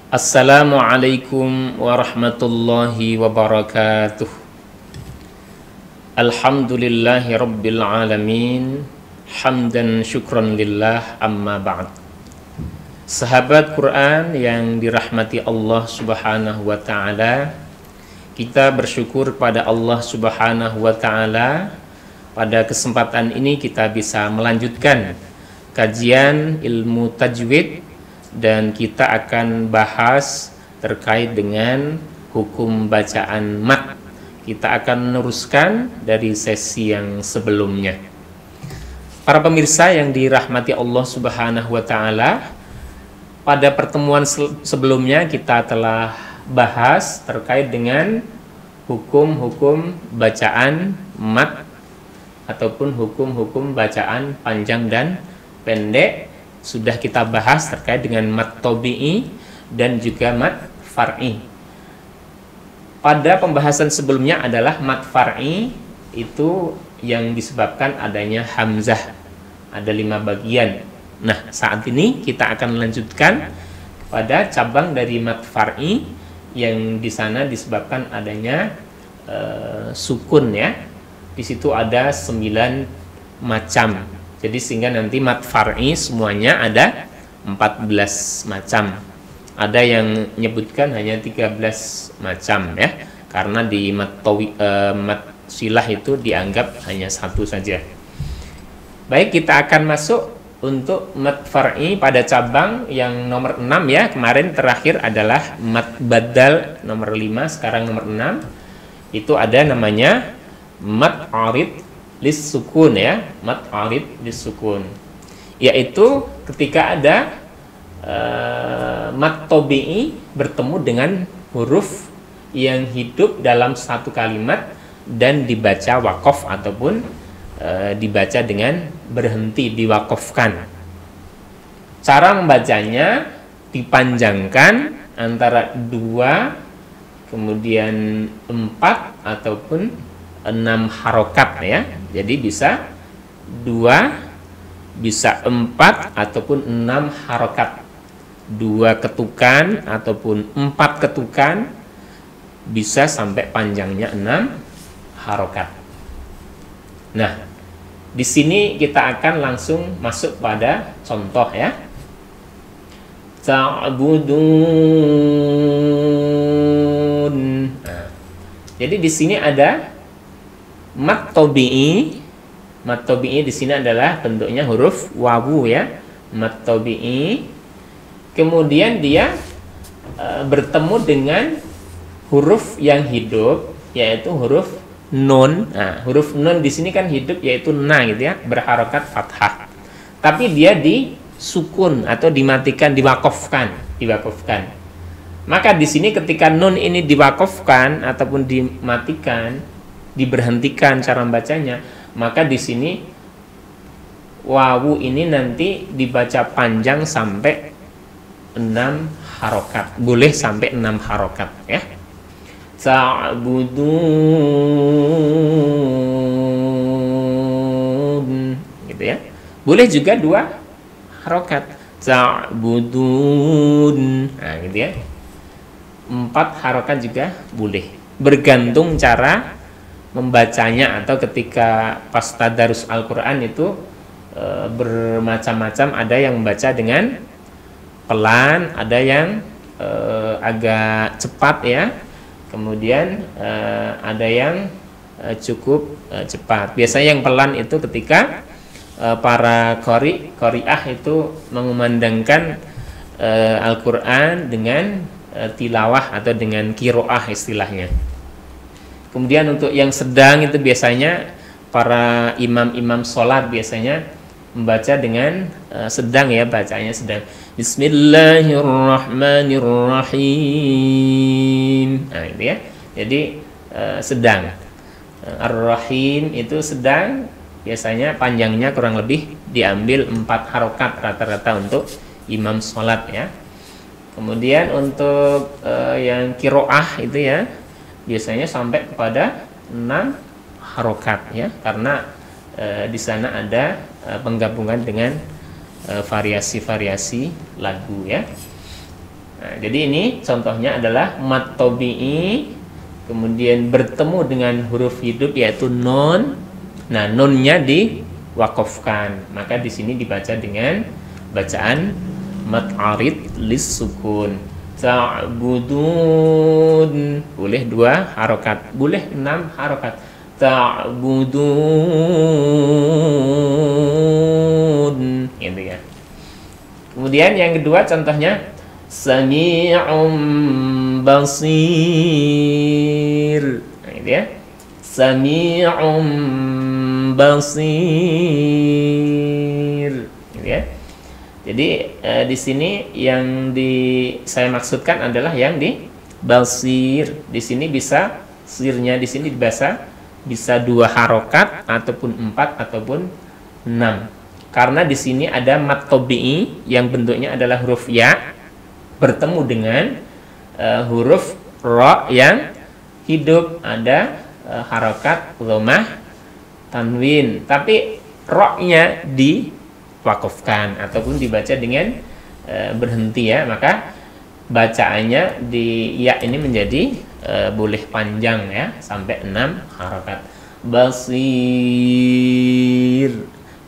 Assalamualaikum warahmatullahi wabarakatuh. Alhamdulillahi rabbil alamin. Hamdan syukran lillah, amma ba'd. Sahabat Quran yang dirahmati Allah subhanahu wa ta'ala, kita bersyukur pada Allah subhanahu wa ta'ala. Pada kesempatan ini kita bisa melanjutkan kajian ilmu tajwid, dan kita akan bahas terkait dengan hukum bacaan mat. Kita akan meneruskan dari sesi yang sebelumnya. Para pemirsa yang dirahmati Allah subhanahu wa ta'ala, pada pertemuan sebelumnya kita telah bahas terkait dengan hukum-hukum bacaan mat ataupun hukum-hukum bacaan panjang dan pendek. Sudah kita bahas terkait dengan mat tabi'i dan juga mat far'i. Pada pembahasan sebelumnya adalah mat far'i, itu yang disebabkan adanya hamzah. Ada 5 bagian. Nah, saat ini kita akan melanjutkan pada cabang dari mat far'i yang di sana disebabkan adanya sukun ya. Di situ ada 9 macam. Jadi sehingga nanti mat far'i semuanya ada 14 macam. Ada yang menyebutkan hanya 13 macam ya. Karena di mat silah itu dianggap hanya 1 saja. Baik, kita akan masuk untuk mat far'i pada cabang yang nomor 6 ya. Kemarin terakhir adalah mat badal nomor 5, sekarang nomor 6. Itu ada namanya mat arid lis sukun ya, mat arid lis sukun, yaitu ketika ada mat tabi'i bertemu dengan huruf yang hidup dalam satu kalimat dan dibaca waqaf ataupun dibaca dengan berhenti, diwaqafkan. Cara membacanya dipanjangkan antara 2 kemudian 4 ataupun 6 harokat ya. Jadi bisa 2, bisa 4 ataupun 6 harokat. 2 ketukan ataupun 4 ketukan, bisa sampai panjangnya 6 harokat. Nah, di sini kita akan langsung masuk pada contoh ya. Ta'budun. Nah, jadi di sini ada mat tabi'i. Mat tabi'i di sini adalah bentuknya huruf wawu ya. Mat tabi'i. Kemudian dia bertemu dengan huruf yang hidup, yaitu huruf nun. Nah, huruf nun di sini kan hidup, yaitu na gitu ya, berharokat fathah. Tapi dia disukun atau dimatikan, diwaqafkan. Maka di sini ketika nun ini diwaqafkan ataupun dimatikan, diberhentikan cara membacanya, maka di sini wawu ini nanti dibaca panjang sampai 6 harokat. Boleh sampai 6 harokat ya. Ta'budun gitu ya. Boleh juga 2 harokat. Ta'budun. Nah gitu ya. 4 harokat juga boleh. Bergantung cara membacanya, atau ketika pas tadarus Al-Quran itu bermacam-macam. Ada yang membaca dengan pelan, ada yang agak cepat ya. Kemudian ada yang cukup cepat. Biasanya yang pelan itu ketika para qari'ah itu mengumandangkan Al-Quran dengan tilawah atau dengan kiroah istilahnya. Kemudian untuk yang sedang itu biasanya para imam-imam sholat biasanya membaca dengan sedang ya, bacanya sedang. Bismillahirrahmanirrahim. Nah itu ya. Jadi sedang. Ar-Rahim itu sedang, biasanya panjangnya kurang lebih diambil 4 harokat rata-rata untuk imam sholat ya. Kemudian untuk yang kiroah itu ya, biasanya sampai kepada 6 harokat ya, karena di sana ada penggabungan dengan variasi-variasi lagu ya. Nah, jadi ini contohnya adalah mat tabi'i, kemudian bertemu dengan huruf hidup yaitu nun. Nah, nunnya diwakafkan, maka di sini dibaca dengan bacaan mat arid lis sukun. Ta'budun, boleh 2 harokat, boleh 6 harokat. Ta'budun, gitu ya. Kemudian yang kedua contohnya Sami'um basir. Nah, gitu ya. Sami'um basir. Gitu ya. Jadi di sini yang saya maksudkan adalah yang di basir. Di sini bisa sirnya di sini dibaca bisa 2 harokat ataupun 4 ataupun 6. Karena di sini ada mat tabi'i yang bentuknya adalah huruf ya bertemu dengan huruf ro yang hidup, ada harokat dhammah tanwin, tapi ro-nya diwakafkan ataupun dibaca dengan berhenti ya, maka bacaannya di ya ini menjadi boleh panjang ya sampai 6 harokat. Basir,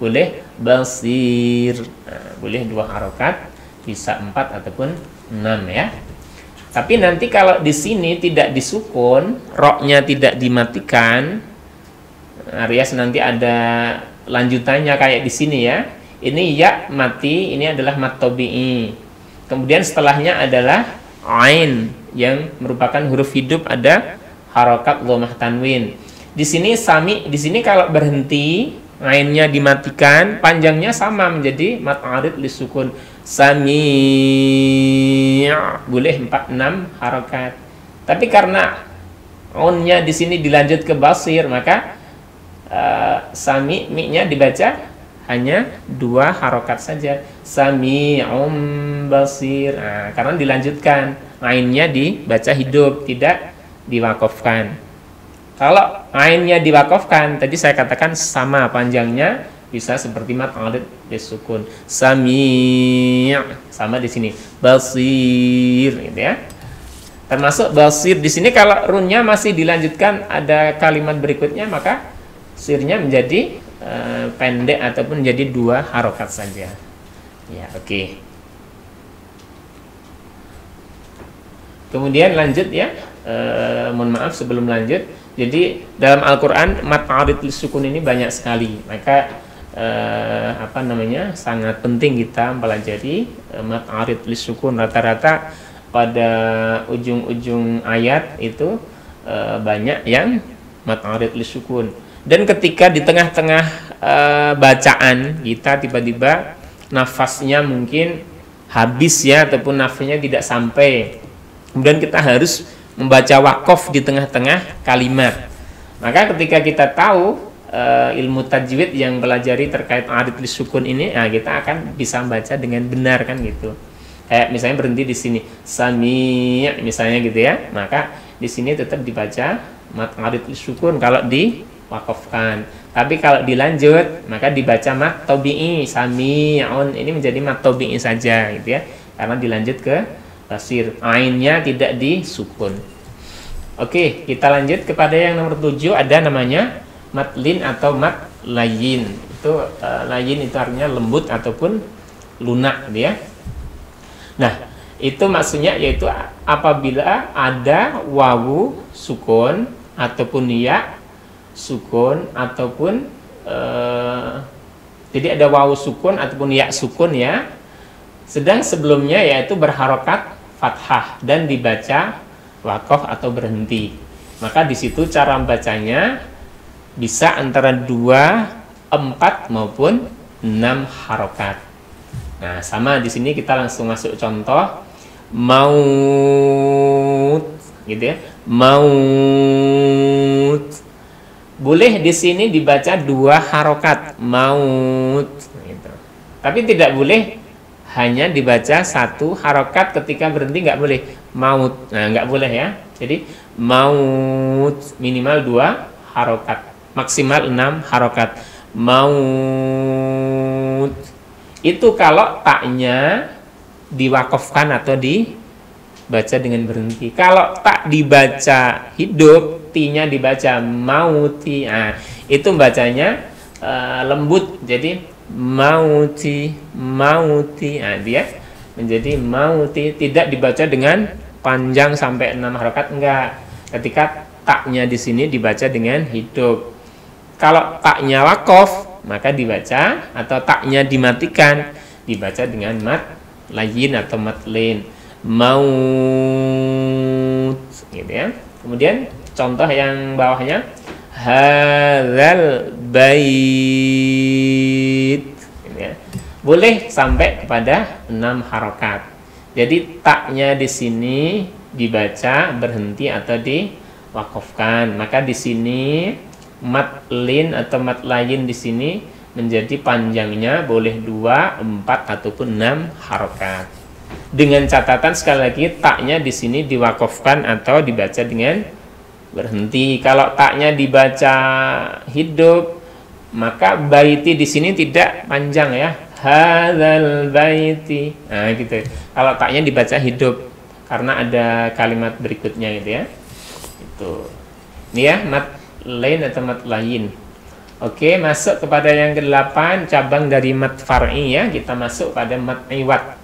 boleh basir, nah, boleh 2 harokat, bisa 4 ataupun 6 ya. Tapi nanti kalau di sini tidak disukun, roknya tidak dimatikan, alias nanti ada lanjutannya kayak di sini ya. Ini ya mati, ini adalah mat tabi'i. Kemudian setelahnya adalah ain yang merupakan huruf hidup, ada harokat dhammah tanwin. Di sini sami, di sini kalau berhenti ainnya dimatikan, panjangnya sama menjadi mat arid lisukun. Sami' boleh 4-6 harokat. Tapi karena onnya di sini dilanjut ke basir, maka sami mi-nya dibaca hanya 2 harokat saja. Sami'um basir. Nah, karena dilanjutkan, ainnya dibaca hidup, tidak diwakafkan. Kalau ainnya diwakafkan, tadi saya katakan sama panjangnya, bisa seperti mat arid disukun. Sami' sama di sini. Basir, gitu ya. Termasuk basir di sini kalau runnya masih dilanjutkan ada kalimat berikutnya, maka sirnya menjadi pendek ataupun menjadi 2 harokat saja. Ya, oke. Kemudian lanjut ya. Mohon maaf sebelum lanjut. Jadi dalam Al-Qur'an mat arid lisukun ini banyak sekali. Maka sangat penting kita mempelajari mat arid lisukun. Rata-rata pada ujung-ujung ayat itu banyak yang mat arid lisukun. Dan ketika di tengah-tengah bacaan kita tiba-tiba nafasnya mungkin habis ya, ataupun nafasnya tidak sampai, kemudian kita harus membaca wakaf di tengah-tengah kalimat. Maka ketika kita tahu ilmu tajwid yang pelajari terkait arid lisukun ini, nah kita akan bisa membaca dengan benar kan gitu. Kayak misalnya berhenti di sini sami misalnya gitu ya, maka di sini tetap dibaca mat arid lisukun kalau diwakafkan. Tapi kalau dilanjut maka dibaca mat tabi'i, sami'un, ini menjadi mat tabi'i saja gitu ya, karena dilanjut ke basir, ainnya tidak disukun. Oke, kita lanjut kepada yang nomor 7, ada namanya matlin atau mat layin. Itu layin itu artinya lembut ataupun lunak gitu ya. Nah, itu maksudnya yaitu apabila ada wawu sukun ataupun ya sukun ataupun jadi ada wawu sukun ataupun ya sukun ya, sedang sebelumnya yaitu berharokat fathah dan dibaca wakaf atau berhenti. Maka di situ cara membacanya bisa antara 2, 4 maupun 6 harokat. Nah, sama di sini kita langsung masuk contoh maut gitu ya. Maut. Boleh di sini dibaca 2 harokat maut gitu. Tapi tidak boleh hanya dibaca 1 harokat ketika berhenti, nggak boleh. Maut. Nah, nggak boleh ya. Jadi maut minimal 2 harokat, maksimal 6 harokat. Maut. Itu kalau taknya diwakafkan atau baca dengan berhenti. Kalau tak dibaca hidup, ti-nya dibaca mauti. Nah, itu bacanya lembut, jadi mauti, mauti. Nah, dia menjadi mauti, tidak dibaca dengan panjang sampai 6 harokat, enggak. Ketika taknya di sini dibaca dengan hidup. Kalau taknya wakof, maka dibaca, atau taknya dimatikan, dibaca dengan mat layin atau mat lin. Maut, gitu ya. Kemudian contoh yang bawahnya, hadzal bait, gitu ya. Boleh sampai kepada 6 harokat. Jadi taknya di sini dibaca berhenti atau diwakafkan. Maka di sini mat lin atau mat lain di sini menjadi panjangnya boleh 2, 4 ataupun 6 harokat. Dengan catatan sekali lagi taknya di sini diwakafkan atau dibaca dengan berhenti. Kalau taknya dibaca hidup, maka baiti di sini tidak panjang ya. Hadzal baiti. Nah, gitu. Kalau taknya dibaca hidup karena ada kalimat berikutnya gitu ya. Itu. Ini ya mat lain atau mat lain. Oke, masuk kepada yang ke-8, cabang dari mat far'i ya. Kita masuk pada mat iwad.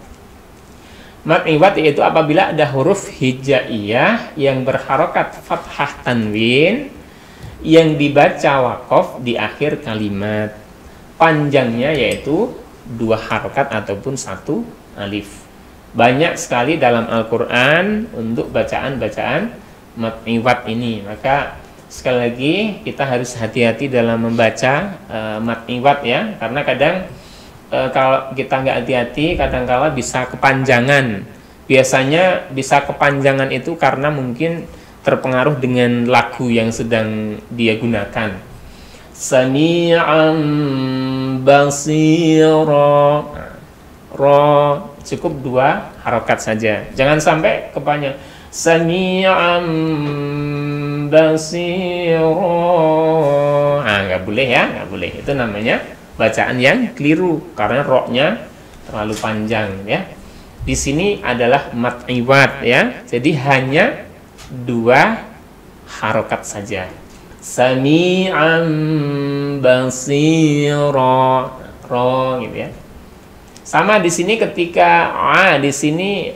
Mat iwad yaitu apabila ada huruf hijaiyah yang berharokat fathah tanwin yang dibaca wakof di akhir kalimat. Panjangnya yaitu 2 harokat ataupun 1 alif. Banyak sekali dalam Al-Quran untuk bacaan-bacaan mat iwad ini. Maka sekali lagi kita harus hati-hati dalam membaca mat iwad ya, karena kadang kalau kita nggak hati-hati kadang-kala bisa kepanjangan. Biasanya bisa kepanjangan itu karena mungkin terpengaruh dengan lagu yang sedang dia gunakan. Sami'an basira, ro cukup 2 harokat saja, jangan sampai kepanjang. Sami'an basira, nggak boleh ya, nggak boleh. Itu namanya bacaan yang keliru karena roknya terlalu panjang ya. Di sini adalah mat iwad ya, jadi hanya 2 harokat saja. Sami'an basira, ro gitu ya. Sama di sini ketika di sini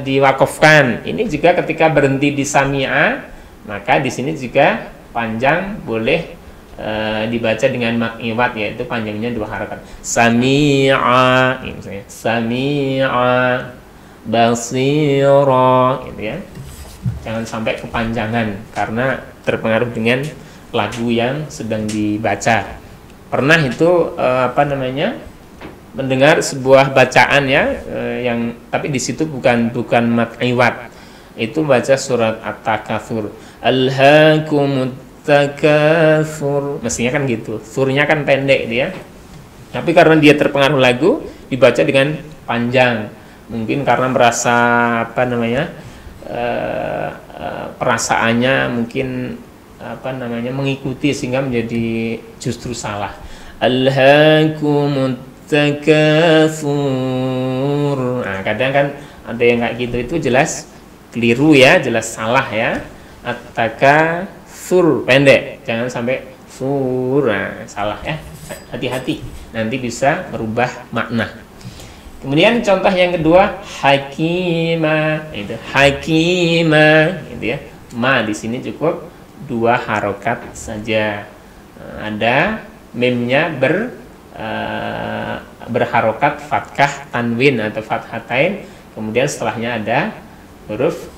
diwakafkan. Ini juga ketika berhenti di sami'a, maka di sini juga panjang boleh dibaca dengan mat iwad yaitu panjangnya 2 harokat. Sami'a, ini misalnya sami'a basira gitu ya. Jangan sampai kepanjangan karena terpengaruh dengan lagu yang sedang dibaca. Pernah itu mendengar sebuah bacaan ya yang tapi di situ bukan mat iwad. Itu baca surat At-Takatsur. Alhaakumut takatsur. Mestinya kan gitu. Surnya kan pendek dia. Tapi karena dia terpengaruh lagu dibaca dengan panjang. Mungkin karena merasa perasaannya mungkin mengikuti sehingga menjadi justru salah. Alhaakumut takatsur. Nah, kadang kan ada yang kayak gitu, itu jelas keliru ya, jelas salah ya. At-takatsur pendek, jangan sampai sur. Nah, salah ya. Hati-hati, nanti bisa merubah makna. Kemudian contoh yang kedua, hakima. Itu hakima gitu ya. Ma di sini cukup 2 harokat saja. Ada memnya berharokat fathah tanwin atau fathatain, kemudian setelahnya ada huruf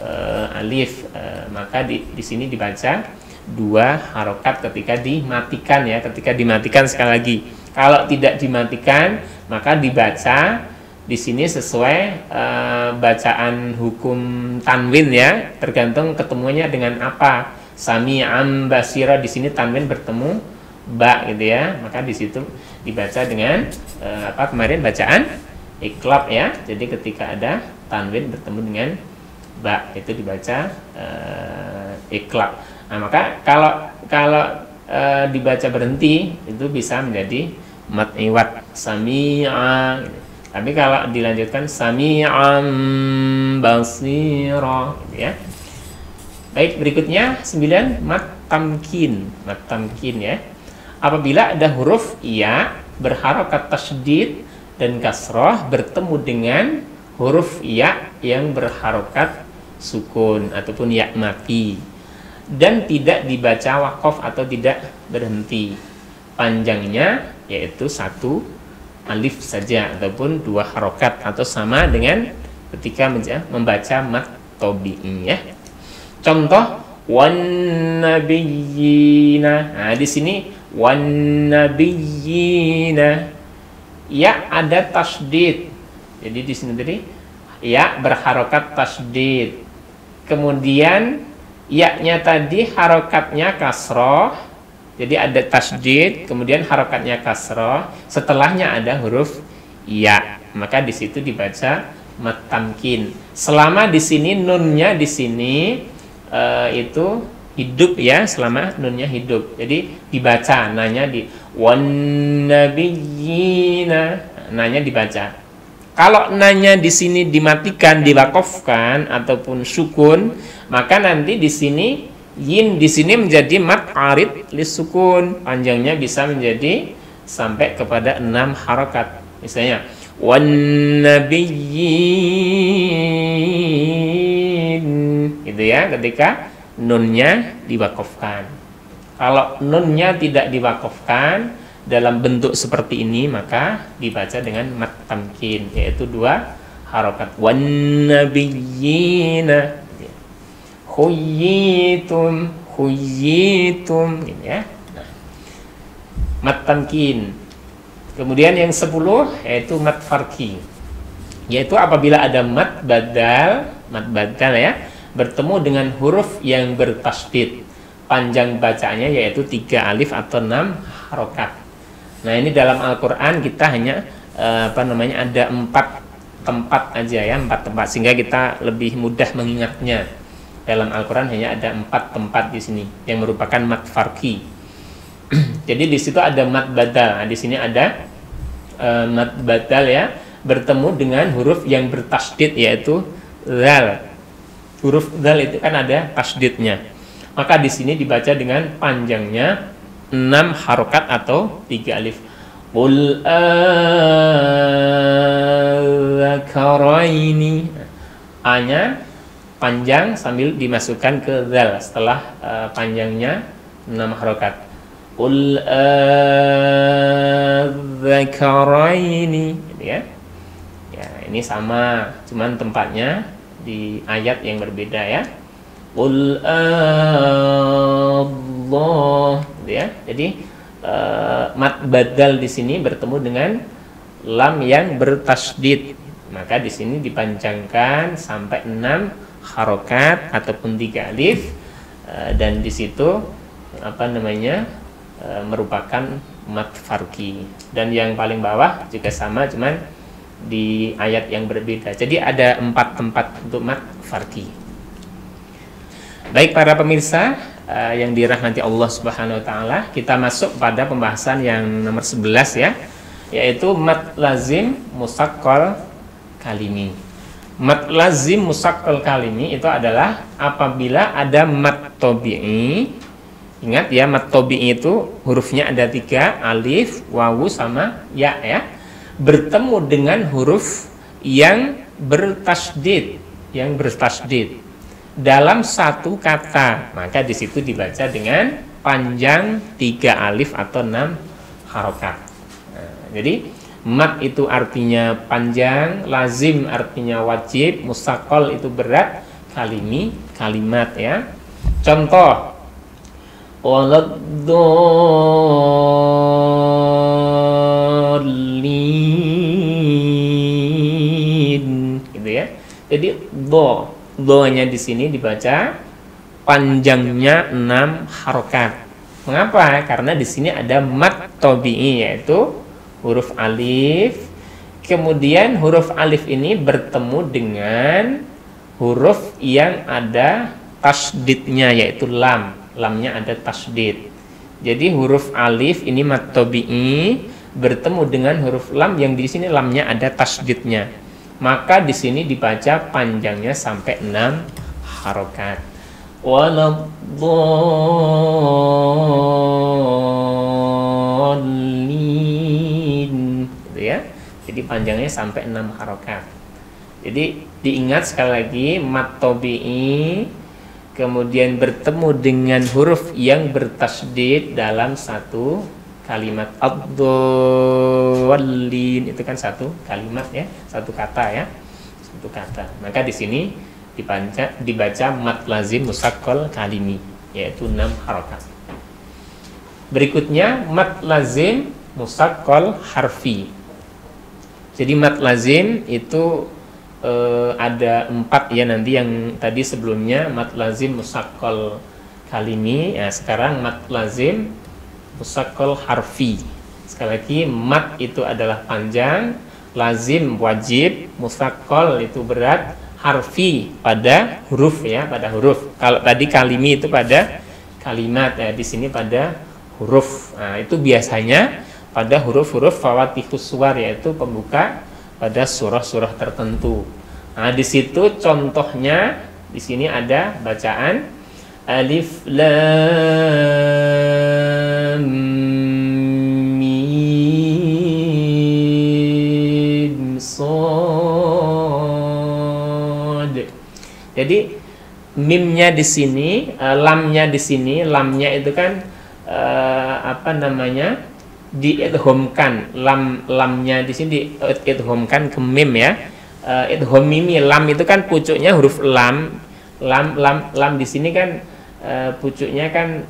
alif, maka di sini dibaca 2 harokat ketika dimatikan ya. Ketika dimatikan sekali lagi, kalau tidak dimatikan maka dibaca di sini sesuai bacaan hukum tanwin ya, tergantung ketemunya dengan apa. Sami'an basira, di sini tanwin bertemu ba gitu ya, maka di situ dibaca dengan kemarin bacaan iklab ya. Jadi ketika ada tanwin bertemu dengan ba itu dibaca iklab. Nah, maka kalau dibaca berhenti itu bisa menjadi mat iwad, sami'a gitu. Tapi kalau dilanjutkan sami'an basira, gitu ya. Baik, berikutnya 9 mat tamkin. Mat tamkin ya. Apabila ada huruf ya berharokat tasydid dan kasroh bertemu dengan huruf ya yang berharokat sukun ataupun ya mati dan tidak dibaca waqaf atau tidak berhenti, panjangnya yaitu 1 alif saja ataupun 2 harokat atau sama dengan ketika membaca mat tabi'i ya. Contoh wan nabiyina. Nah, di sini wan nabiyina ya ada tasydid. Jadi di sini tadi ya berharokat tasydid. Kemudian ya-nya tadi harokatnya kasroh. Jadi ada tasydid, kemudian harokatnya kasroh, setelahnya ada huruf ya. Maka di situ dibaca mat tamkin. Selama di sini nunnya di sini itu hidup ya, selama nunnya hidup. Jadi dibaca nanya di wan nabiyina, nanya dibaca. Kalau nanya di sini dimatikan, diwakofkan ataupun sukun, maka nanti di sini yin di sini menjadi mat arid lis sukun, panjangnya bisa menjadi sampai kepada 6 harokat. Misalnya wan nabiyyin, gitu ya, ketika nunnya diwakofkan. Kalau nunnya tidak diwakofkan dalam bentuk seperti ini, maka dibaca dengan mat tamkin, yaitu 2 harokat. Wan nabiyyina khuyitum, khuyitum, gitu ya. Nah, mat tamkin. Kemudian yang 10 yaitu mat farki, yaitu apabila ada mat badal ya, bertemu dengan huruf yang bertasydid, panjang bacanya yaitu 3 alif atau 6 harokat. Nah, ini dalam Al-Quran kita hanya ada 4 tempat aja ya, 4 tempat, sehingga kita lebih mudah mengingatnya. Dalam Al-Quran hanya ada 4 tempat di sini yang merupakan mat farki. Jadi di situ ada mat badal. Nah, di sini ada mat badal ya, bertemu dengan huruf yang bertasydid yaitu zal. Huruf zal itu kan ada tasydidnya. Maka di sini dibaca dengan panjangnya 6 harokat atau 3 alif. Qul adzakaraini. A-nya panjang sambil dimasukkan ke zal setelah panjangnya 6 harokat. Qul adzakaraini, gitu ya. Ya, ini sama, cuman tempatnya di ayat yang berbeda ya. Qul Allah, gitu ya. Jadi mat badal di sini bertemu dengan lam yang bertasydid, maka di sini dipanjangkan sampai 6 harokat ataupun 3 alif, dan di situ merupakan mat farki. Dan yang paling bawah juga sama, cuman di ayat yang berbeda. Jadi ada 4 tempat untuk mat farki. Baik para pemirsa yang dirahmati Allah Subhanahu wa taala, kita masuk pada pembahasan yang nomor 11 ya, yaitu mat lazim musaqqal kalimi. Mat lazim musaqqal kalimi itu adalah apabila ada mat tabi'i. Ingat ya, mat tabi'i itu hurufnya ada 3, alif, wawu sama ya ya, bertemu dengan huruf yang bertasydid, dalam satu kata, maka di situ dibaca dengan panjang 3 alif atau 6 harokat. Nah, jadi mat itu artinya panjang, lazim artinya wajib, musaqqal itu berat, kalimi kalimat ya. Contoh waladdallin, gitu ya. Jadi do-nya di sini dibaca panjangnya 6 harokat. Mengapa? Karena di sini ada mat tabi'i, yaitu huruf alif. Kemudian huruf alif ini bertemu dengan huruf yang ada tasydidnya, yaitu lam. Lamnya ada tasydid. Jadi huruf alif ini mat tabi'i bertemu dengan huruf lam yang di sini lamnya ada tasydidnya. maka di sini dibaca panjangnya sampai 6 harokat. Waladdallin, gitu ya. Jadi panjangnya sampai 6 harokat. Jadi diingat sekali lagi, mat tabi'i kemudian bertemu dengan huruf yang bertasydid dalam satu kalimat. Ad-dallin itu kan satu kalimat ya, satu kata ya, satu kata. Maka di sini dibaca mat lazim musaqqal kalimi, yaitu 6 harokat. Berikutnya mat lazim musaqqal harfi. Jadi mat lazim itu ada 4 ya, nanti yang tadi sebelumnya mat lazim musaqqal kalimi, ya sekarang mat lazim musaqqal harfi. Sekali lagi, mat itu adalah panjang, lazim wajib, musaqqal itu berat, harfi pada huruf ya, pada huruf. Kalau tadi kalimi itu pada kalimat, ya di sini pada huruf. Nah, itu biasanya pada huruf-huruf fawatihus suwar, yaitu pembuka pada surah-surah tertentu. Nah, di situ contohnya di sini ada bacaan alif lam mim shad. Jadi mimnya di sini, lamnya di sini, lamnya itu kan diidghamkan, lamnya di sini diidghamkan ke mim ya. Idgham mimi, lam itu kan pucuknya huruf lam di sini kan pucuknya kan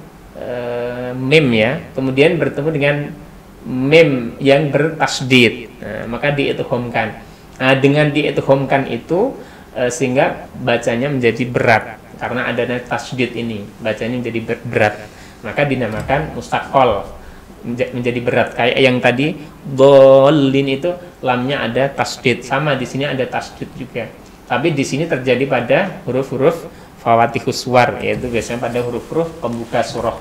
mim ya. Kemudian bertemu dengan mim yang bertasydid. Nah, maka diidghamkan. Nah, dengan diidghamkan itu sehingga bacanya menjadi berat karena adanya tasydid ini, bacanya menjadi berat. Maka dinamakan mustaqqal, menjadi berat. Kayak yang tadi dolin itu lamnya ada tasydid, sama di sini ada tasydid juga. Tapi di sini terjadi pada huruf-huruf fawatihus suwar, yaitu biasanya pada huruf-huruf pembuka surah.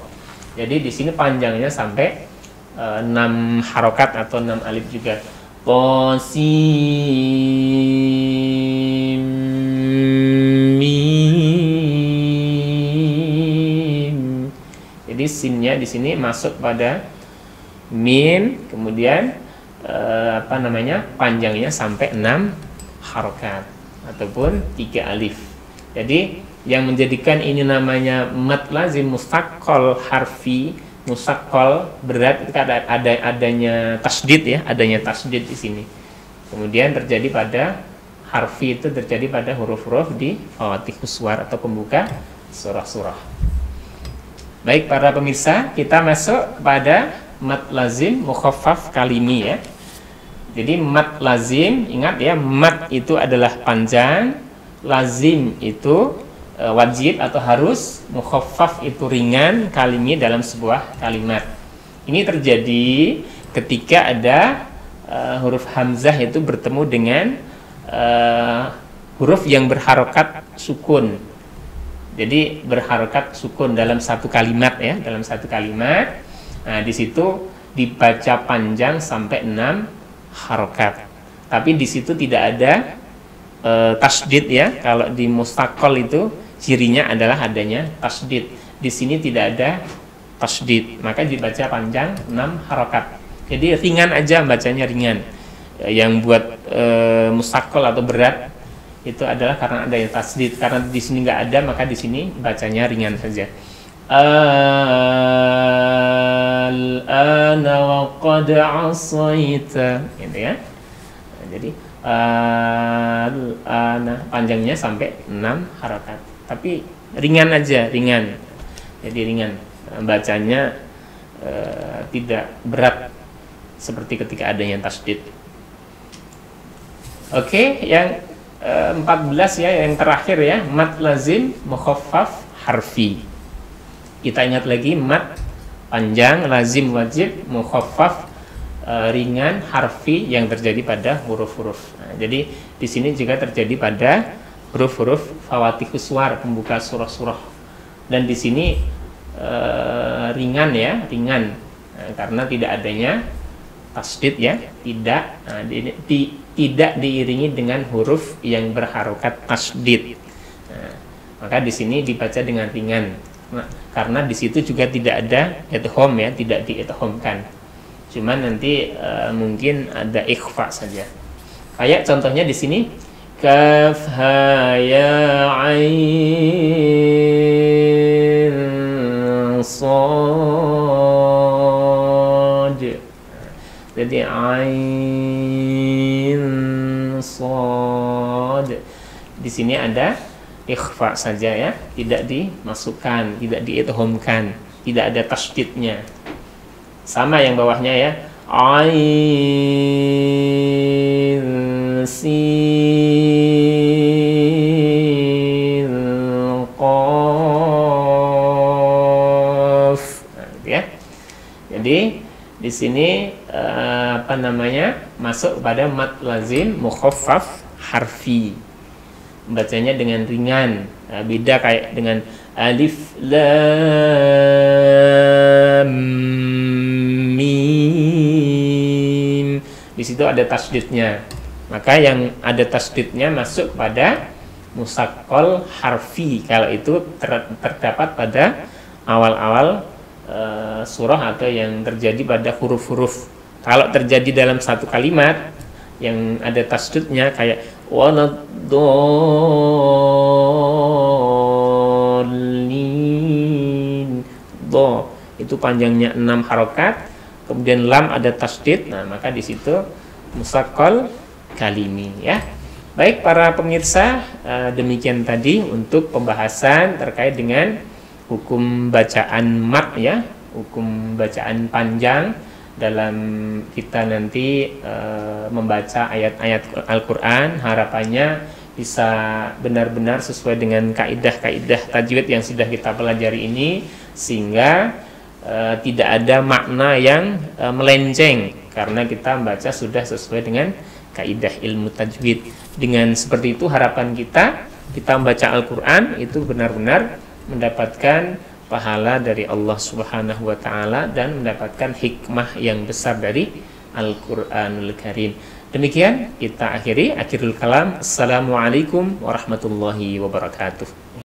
Jadi di sini panjangnya sampai 6 harokat atau 6 alif juga. Qasim mim. Jadi sinnya di sini masuk pada mim, kemudian panjangnya sampai 6 harokat ataupun 3 alif. Jadi yang menjadikan ini namanya mat lazim mustaqqal harfi, musaqqal berat, itu adanya tasydid ya, adanya tasydid di sini. Kemudian terjadi pada harfi itu terjadi pada huruf-huruf di fawatihus suwar atau pembuka surah-surah. Baik para pemirsa, kita masuk pada mat lazim mukhaffaf kalimi ya. Jadi mat lazim, ingat ya, mat itu adalah panjang, lazim itu wajib atau harus, mukhaffaf itu ringan, kalimi dalam sebuah kalimat. Ini terjadi ketika ada huruf hamzah itu bertemu dengan huruf yang berharokat sukun. Jadi berharokat sukun dalam satu kalimat ya, dalam satu kalimat. Nah, di situ dibaca panjang sampai 6 harokat. Tapi di situ tidak ada tasydid ya. Kalau di mustaqqal itu cirinya adalah adanya tasydid. Di sini tidak ada tasydid, maka dibaca panjang 6 harokat. Jadi ringan aja, bacanya ringan. Yang buat mustaqqal atau berat itu adalah karena adanya tasydid. Karena di sini nggak ada, maka di sini bacanya ringan saja. Al-ana wa qad asaita, gitu ya. Jadi al-ana panjangnya sampai 6 harokat. Tapi ringan aja, ringan. Jadi ringan. Bacanya tidak berat seperti ketika adanya tasydid. Oke, yang 14 ya, yang terakhir ya, mat lazim mukhaffaf harfi. Kita ingat lagi, mat panjang, lazim wajib, mukhaffaf ringan, harfi yang terjadi pada huruf-huruf. Nah, jadi di sini juga terjadi pada huruf-huruf fawatihus suwar, pembuka surah-surah. Dan di sini ringan ya, ringan. Nah, karena tidak adanya tasydid ya, tidak. Nah, tidak diiringi dengan huruf yang berharokat tasdid. Nah, maka di sini dibaca dengan ringan. Nah, karena di situ juga tidak ada idgham ya, tidak diidghamkan. Cuman nanti mungkin ada ikhfa saja. Kayak contohnya di sini kaf ha ya ain sad. Jadi ain sad. Di sini ada ikhfa saja ya, tidak dimasukkan, tidak diidghamkan, tidak ada tasydidnya. Sama yang bawahnya ya, ain sin qaf. Nah, gitu ya. Jadi di sini masuk pada mad lazim mukhaffaf harfi. Bacanya dengan ringan. Nah, beda kayak dengan alif lam mim. Di situ ada tasdidnya. Maka yang ada tasdidnya masuk pada musaqqal harfi. Kalau itu terdapat pada awal-awal surah atau yang terjadi pada huruf-huruf. Kalau terjadi dalam satu kalimat yang ada tasdidnya kayak waladdallin, do itu panjangnya 6 harokat, kemudian lam ada tasdid, nah maka di situ musaqqal kalimi ya. Baik para pemirsa, demikian tadi untuk pembahasan terkait dengan hukum bacaan mad ya, hukum bacaan panjang dalam kita nanti membaca ayat-ayat Al-Quran. Harapannya bisa benar-benar sesuai dengan kaidah-kaidah tajwid yang sudah kita pelajari ini, sehingga tidak ada makna yang melenceng karena kita membaca sudah sesuai dengan kaidah ilmu tajwid. Dengan seperti itu harapan kita membaca Al-Quran itu benar-benar mendapatkan pahala dari Allah Subhanahu wa taala dan mendapatkan hikmah yang besar dari Al-Qur'anul Karim. Demikian kita akhirul kalam. Assalamualaikum warahmatullahi wabarakatuh.